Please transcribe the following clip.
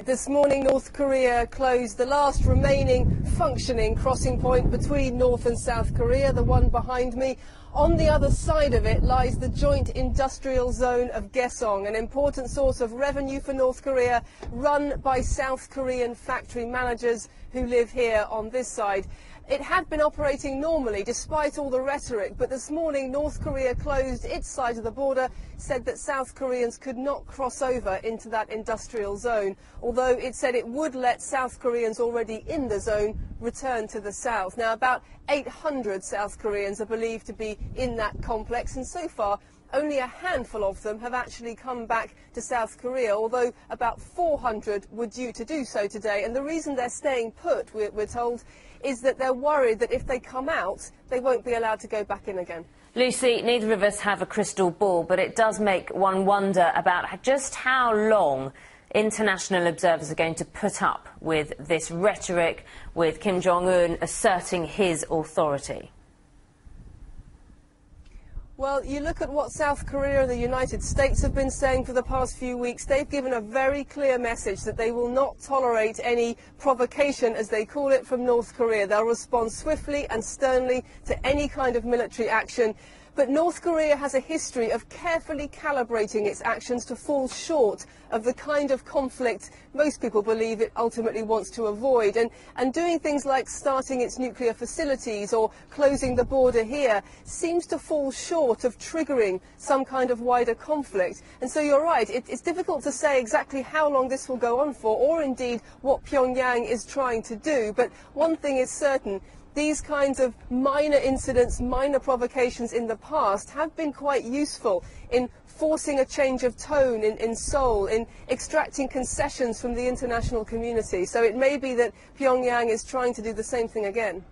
This morning, North Korea closed the last remaining functioning crossing point between North and South Korea, the one behind me. On the other side of it lies the joint industrial zone of Kaesong, an important source of revenue for North Korea, run by South Korean factory managers who live here on this side. It had been operating normally despite all the rhetoric, but this morning North Korea closed its side of the border, said that South Koreans could not cross over into that industrial zone, although it said it would let South Koreans already in the zone return to the south. Now, about 800 South Koreans are believed to be in that complex, and so far only a handful of them have actually come back to South Korea, although about 400 were due to do so today. And the reason they're staying put, we're told, is that they're worried that if they come out, they won't be allowed to go back in again. Lucy, neither of us have a crystal ball, but it does make one wonder about just how long international observers are going to put up with this rhetoric, with Kim Jong-un asserting his authority. Well, you look at what South Korea and the United States have been saying for the past few weeks. They've given a very clear message that they will not tolerate any provocation, as they call it, from North Korea. They'll respond swiftly and sternly to any kind of military action. But North Korea has a history of carefully calibrating its actions to fall short of the kind of conflict most people believe it ultimately wants to avoid. And doing things like starting its nuclear facilities or closing the border here seems to fall short of triggering some kind of wider conflict. And so you're right, it's difficult to say exactly how long this will go on for, or indeed what Pyongyang is trying to do. But one thing is certain: these kinds of minor incidents, minor provocations in the past have been quite useful in forcing a change of tone in Seoul, in extracting concessions from the international community. So it may be that Pyongyang is trying to do the same thing again.